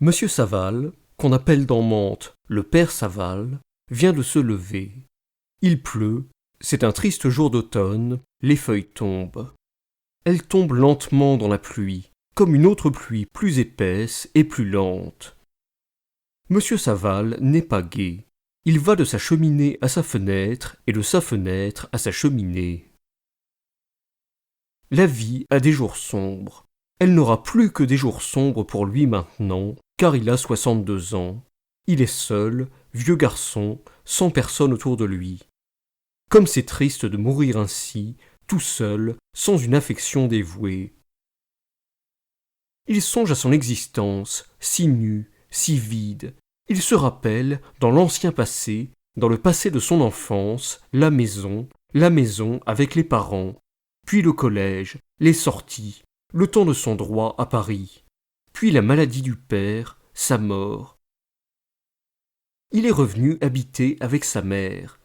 Monsieur Saval, qu'on appelle dans Mantes le père Saval, vient de se lever. Il pleut, c'est un triste jour d'automne, les feuilles tombent. Elles tombent lentement dans la pluie, comme une autre pluie plus épaisse et plus lente. Monsieur Saval n'est pas gai. Il va de sa cheminée à sa fenêtre et de sa fenêtre à sa cheminée. La vie a des jours sombres. Elle n'aura plus que des jours sombres pour lui maintenant, car il a 62 ans. Il est seul, vieux garçon, sans personne autour de lui. Comme c'est triste de mourir ainsi, tout seul, sans une affection dévouée. Il songe à son existence, si nue, si vide. Il se rappelle, dans l'ancien passé, dans le passé de son enfance, la maison avec les parents, puis le collège, les sorties, le temps de son droit à Paris, puis la maladie du père, sa mort. Il est revenu habiter avec sa mère.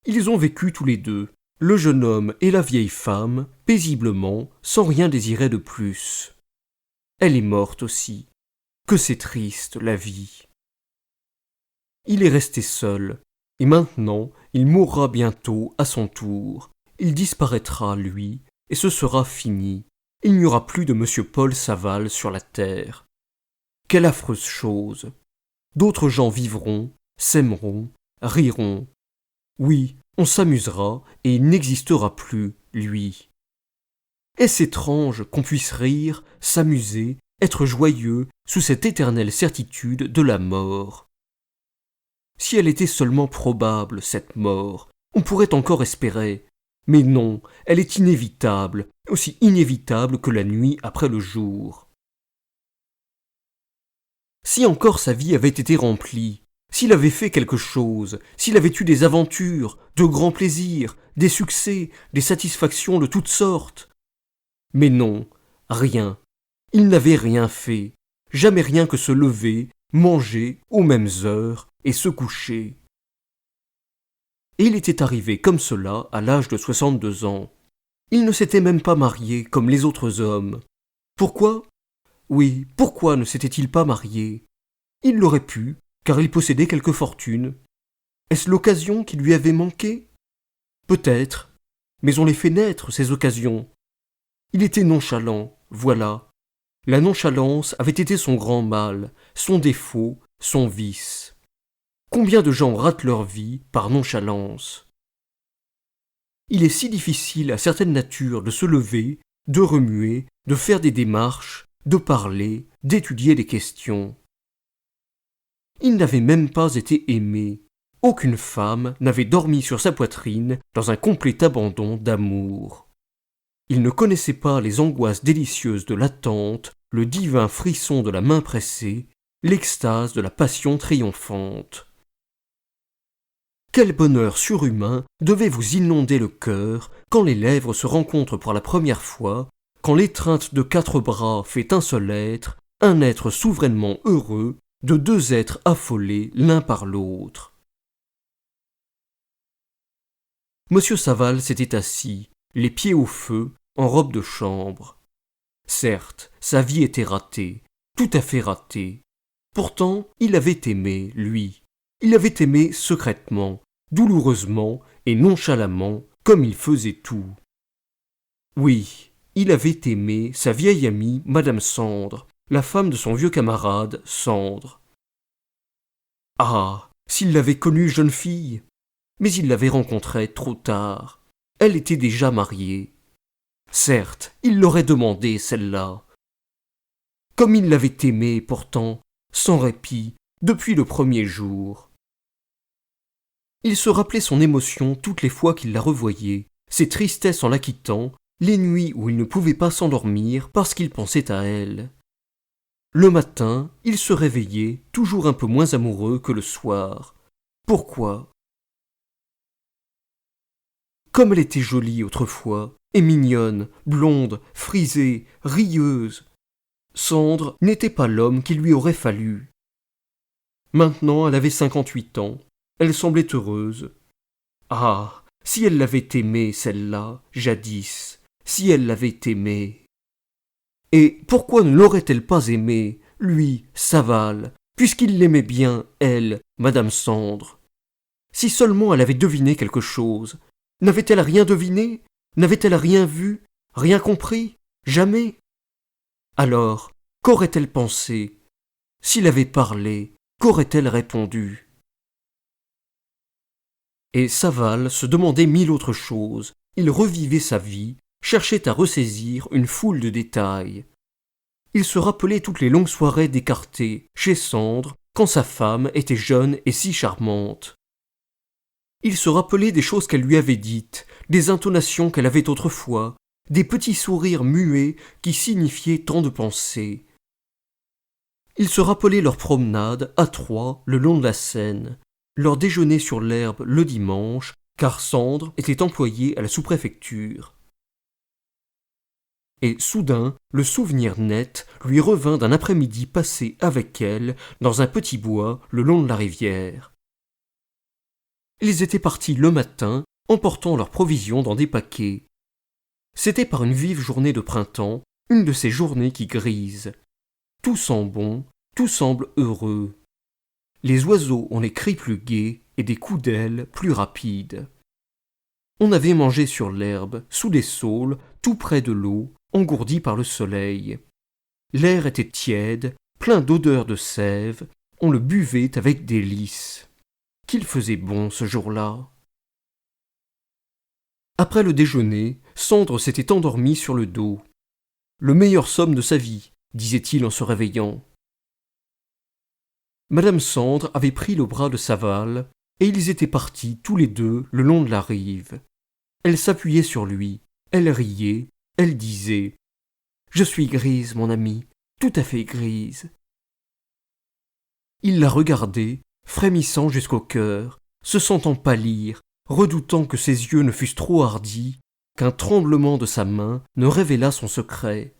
Ils ont vécu tous les deux, le jeune homme et la vieille femme, paisiblement, sans rien désirer de plus. Elle est morte aussi. Que c'est triste, la vie. Il est resté seul, et maintenant il mourra bientôt à son tour. Il disparaîtra, lui, et ce sera fini. Il n'y aura plus de monsieur Paul Saval sur la terre. Quelle affreuse chose! D'autres gens vivront, s'aimeront, riront. Oui, on s'amusera, et il n'existera plus, lui. Est-ce étrange qu'on puisse rire, s'amuser, être joyeux sous cette éternelle certitude de la mort? Si elle était seulement probable, cette mort, on pourrait encore espérer. Mais non, elle est inévitable, aussi inévitable que la nuit après le jour. Si encore sa vie avait été remplie, s'il avait fait quelque chose, s'il avait eu des aventures, de grands plaisirs, des succès, des satisfactions de toutes sortes. Mais non, rien. Il n'avait rien fait, jamais rien que se lever, manger aux mêmes heures et se coucher. Et il était arrivé comme cela à l'âge de 62 ans. Il ne s'était même pas marié comme les autres hommes. Pourquoi? Oui, pourquoi ne s'était-il pas marié? Il l'aurait pu, car il possédait quelque fortune. Est-ce l'occasion qui lui avait manqué? Peut-être, mais on les fait naître, ces occasions. Il était nonchalant, voilà. La nonchalance avait été son grand mal, son défaut, son vice. Combien de gens ratent leur vie par nonchalance? Il est si difficile à certaines natures de se lever, de remuer, de faire des démarches, de parler, d'étudier des questions. Il n'avait même pas été aimé. Aucune femme n'avait dormi sur sa poitrine dans un complet abandon d'amour. Il ne connaissait pas les angoisses délicieuses de l'attente, le divin frisson de la main pressée, l'extase de la passion triomphante. Quel bonheur surhumain devait vous inonder le cœur quand les lèvres se rencontrent pour la première fois, quand l'étreinte de 4 bras fait un seul être, un être souverainement heureux, de 2 êtres affolés l'un par l'autre. Monsieur Saval s'était assis, les pieds au feu, en robe de chambre. Certes, sa vie était ratée, tout à fait ratée. Pourtant, il avait aimé, lui. Il avait aimé secrètement, douloureusement et nonchalamment, comme il faisait tout. Oui, il avait aimé sa vieille amie, Madame Sandre, la femme de son vieux camarade, Sandre. Ah, s'il l'avait connue jeune fille! Mais il l'avait rencontrée trop tard. Elle était déjà mariée. Certes, il l'aurait demandé, celle-là. Comme il l'avait aimée, pourtant, sans répit, depuis le premier jour. Il se rappelait son émotion toutes les fois qu'il la revoyait, ses tristesses en la quittant, les nuits où il ne pouvait pas s'endormir parce qu'il pensait à elle. Le matin, il se réveillait, toujours un peu moins amoureux que le soir. Pourquoi? Comme elle était jolie autrefois, et mignonne, blonde, frisée, rieuse. Sandre n'était pas l'homme qu'il lui aurait fallu. Maintenant, elle avait 58 ans. Elle semblait heureuse. Ah, si elle l'avait aimé, celle-là, jadis, si elle l'avait aimé. Et pourquoi ne l'aurait-elle pas aimé, lui, Saval, puisqu'il l'aimait bien, elle, Madame Sandre. Si seulement elle avait deviné quelque chose. N'avait-elle rien deviné? N'avait-elle rien vu? Rien compris? Jamais? Alors, qu'aurait-elle pensé? S'il avait parlé, qu'aurait-elle répondu? Et Saval se demandait mille autres choses. Il revivait sa vie, cherchait à ressaisir une foule de détails. Il se rappelait toutes les longues soirées d'écarté, chez Sandre, quand sa femme était jeune et si charmante. Il se rappelait des choses qu'elle lui avait dites, des intonations qu'elle avait autrefois, des petits sourires muets qui signifiaient tant de pensées. Il se rappelait leurs promenades à trois le long de la Seine, leur déjeuner sur l'herbe le dimanche, car Sandre était employée à la sous-préfecture. Et soudain, le souvenir net lui revint d'un après-midi passé avec elle dans un petit bois le long de la rivière. Ils étaient partis le matin, emportant leurs provisions dans des paquets. C'était par une vive journée de printemps, une de ces journées qui grisent. Tout sent bon, tout semble heureux. Les oiseaux ont les cris plus gais et des coups d'ailes plus rapides. On avait mangé sur l'herbe, sous des saules, tout près de l'eau, engourdi par le soleil. L'air était tiède, plein d'odeurs de sève, on le buvait avec délice. Qu'il faisait bon ce jour-là. Après le déjeuner, Sandre s'était endormi sur le dos. Le meilleur somme de sa vie, disait-il en se réveillant. Madame Sandre avait pris le bras de Saval, et ils étaient partis tous les deux le long de la rive. Elle s'appuyait sur lui, elle riait, elle disait « Je suis grise, mon ami, tout à fait grise. » Il la regardait, frémissant jusqu'au cœur, se sentant pâlir, redoutant que ses yeux ne fussent trop hardis, qu'un tremblement de sa main ne révélât son secret.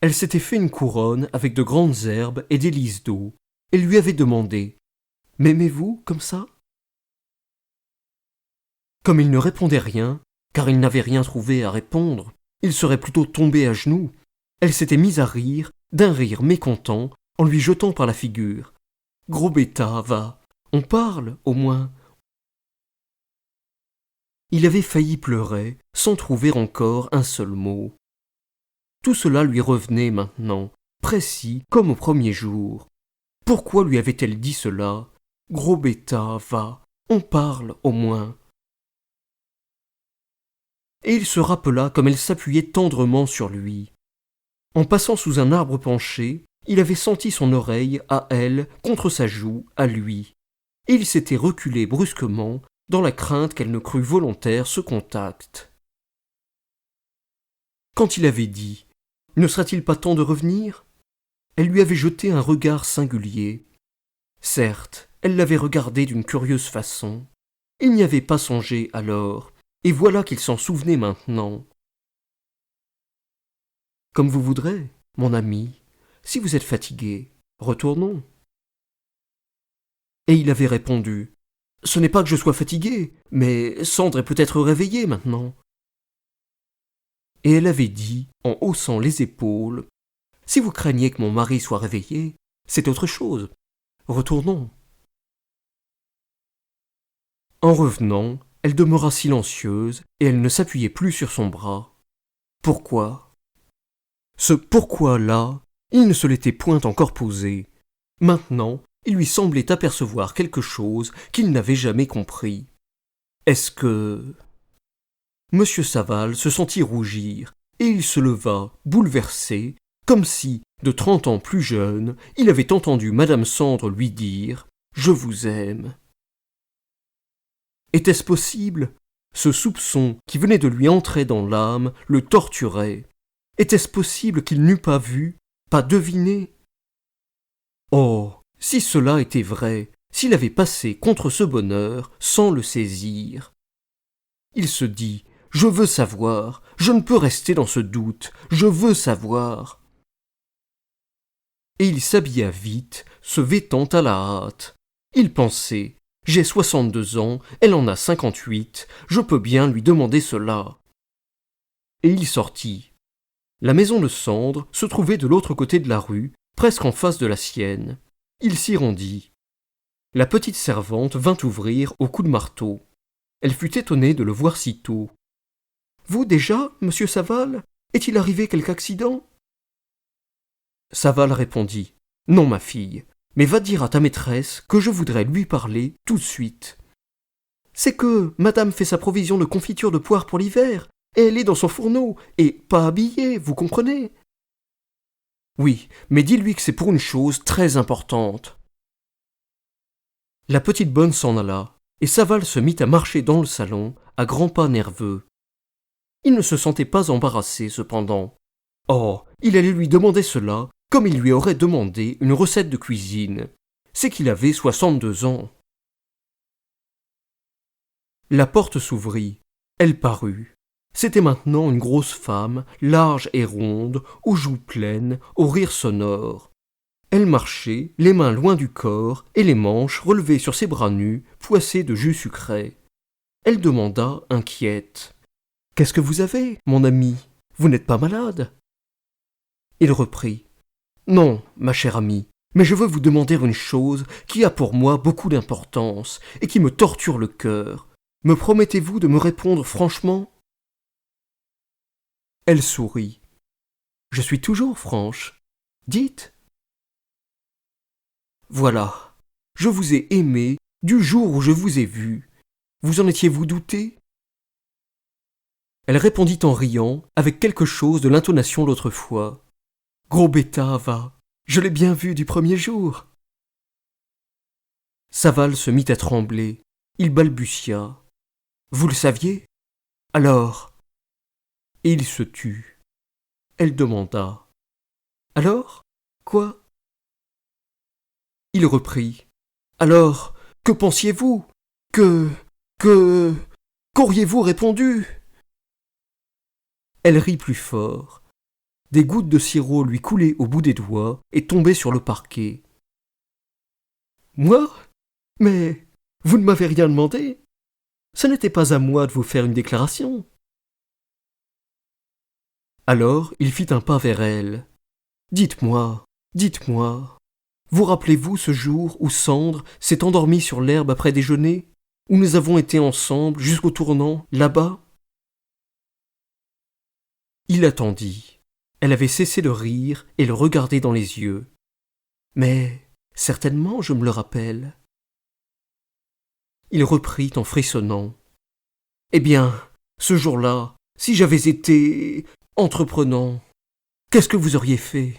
Elle s'était fait une couronne avec de grandes herbes et des lys d'eau, et lui avait demandé « M'aimez-vous comme ça ?» Comme il ne répondait rien, car il n'avait rien trouvé à répondre, il serait plutôt tombé à genoux, elle s'était mise à rire, d'un rire mécontent, en lui jetant par la figure « Gros bêta, va, on parle, au moins !» Il avait failli pleurer, sans trouver encore un seul mot. Tout cela lui revenait maintenant, précis comme au premier jour. Pourquoi lui avait-elle dit cela? Gros bêta, va, on parle, au moins. Et il se rappela comme elle s'appuyait tendrement sur lui. En passant sous un arbre penché, il avait senti son oreille à elle contre sa joue à lui, et il s'était reculé brusquement dans la crainte qu'elle ne crût volontaire ce contact. Quand il avait dit « Ne serait-il pas temps de revenir ?» elle lui avait jeté un regard singulier. Certes, elle l'avait regardé d'une curieuse façon. Il n'y avait pas songé alors, et voilà qu'il s'en souvenait maintenant. « Comme vous voudrez, mon ami, si vous êtes fatigué, retournons. » Et il avait répondu « Ce n'est pas que je sois fatigué, mais Sandre est peut-être réveillée maintenant. » Et elle avait dit, en haussant les épaules « Si vous craignez que mon mari soit réveillé, c'est autre chose. Retournons. » En revenant, elle demeura silencieuse et elle ne s'appuyait plus sur son bras. Pourquoi? Ce pourquoi-là, il ne se l'était point encore posé. Maintenant, il lui semblait apercevoir quelque chose qu'il n'avait jamais compris. Est-ce que... Monsieur Saval se sentit rougir, et il se leva, bouleversé, comme si, de 30 ans plus jeune, il avait entendu Madame Sandre lui dire « Je vous aime ». Était-ce possible? Ce soupçon qui venait de lui entrer dans l'âme le torturait. Était-ce possible qu'il n'eût pas vu, pas deviné? Oh, si cela était vrai, s'il avait passé contre ce bonheur sans le saisir. Il se dit « Je veux savoir, je ne peux rester dans ce doute, je veux savoir. » Et il s'habilla vite, se vêtant à la hâte. Il pensait « J'ai 62 ans, elle en a 58, je peux bien lui demander cela. » Et il sortit. La maison de Sandre se trouvait de l'autre côté de la rue, presque en face de la sienne. Il s'y rendit. La petite servante vint ouvrir au coup de marteau. Elle fut étonnée de le voir si tôt. « Vous déjà, monsieur Saval ? Est-il arrivé quelque accident ?» Saval répondit. « Non, ma fille, mais va dire à ta maîtresse que je voudrais lui parler tout de suite. C'est que madame fait sa provision de confiture de poire pour l'hiver, et elle est dans son fourneau, et pas habillée, vous comprenez ? Oui, mais dis-lui que c'est pour une chose très importante. » La petite bonne s'en alla, et Saval se mit à marcher dans le salon, à grands pas nerveux. Il ne se sentait pas embarrassé, cependant. Oh, il allait lui demander cela, comme il lui aurait demandé une recette de cuisine. C'est qu'il avait 62 ans. La porte s'ouvrit. Elle parut. C'était maintenant une grosse femme, large et ronde, aux joues pleines, au rire sonore. Elle marchait, les mains loin du corps, et les manches relevées sur ses bras nus, poissés de jus sucré. Elle demanda, inquiète. « Qu'est-ce que vous avez, mon ami ? Vous n'êtes pas malade ?» Il reprit. « Non, ma chère amie, mais je veux vous demander une chose qui a pour moi beaucoup d'importance et qui me torture le cœur. Me promettez-vous de me répondre franchement ?» Elle sourit. « Je suis toujours franche. Dites. » « Voilà, je vous ai aimé du jour où je vous ai vu. Vous en étiez-vous douté ?» Elle répondit en riant, avec quelque chose de l'intonation d'autrefois. « Gros bêta, va, je l'ai bien vu du premier jour. » Saval se mit à trembler. Il balbutia. « Vous le saviez ? Alors ?» Et il se tut. Elle demanda. « Alors ? Quoi ?» Il reprit. « Alors, que pensiez-vous ? Qu'auriez-vous répondu ?» Elle rit plus fort. Des gouttes de sirop lui coulaient au bout des doigts et tombaient sur le parquet. « Moi ? Mais vous ne m'avez rien demandé. Ce n'était pas à moi de vous faire une déclaration. » Alors il fit un pas vers elle. « Dites-moi, vous rappelez-vous ce jour où Sandre s'est endormie sur l'herbe après déjeuner, où nous avons été ensemble jusqu'au tournant, là-bas ?» Il attendit. Elle avait cessé de rire et le regardait dans les yeux. « Mais certainement je me le rappelle. » Il reprit en frissonnant. « Eh bien, ce jour-là, si j'avais été entreprenant, qu'est-ce que vous auriez fait ?»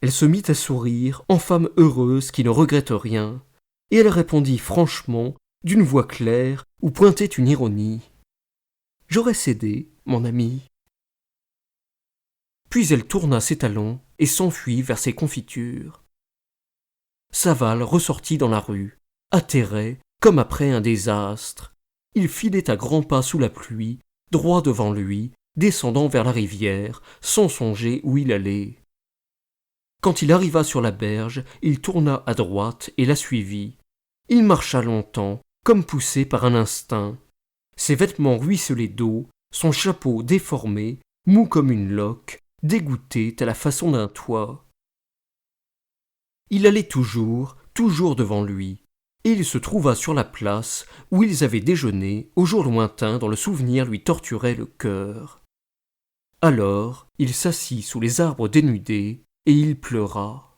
Elle se mit à sourire, en femme heureuse qui ne regrette rien, et elle répondit franchement, d'une voix claire où pointait une ironie. « J'aurais cédé, mon ami. » Puis elle tourna ses talons et s'enfuit vers ses confitures. Saval ressortit dans la rue, atterré comme après un désastre. Il filait à grands pas sous la pluie, droit devant lui, descendant vers la rivière, sans songer où il allait. Quand il arriva sur la berge, il tourna à droite et la suivit. Il marcha longtemps, comme poussé par un instinct. Ses vêtements ruisselaient d'eau, son chapeau déformé, mou comme une loque, dégoûtait à la façon d'un toit. Il allait toujours devant lui, et il se trouva sur la place où ils avaient déjeuné au jour lointain dont le souvenir lui torturait le cœur. Alors il s'assit sous les arbres dénudés, et il pleura.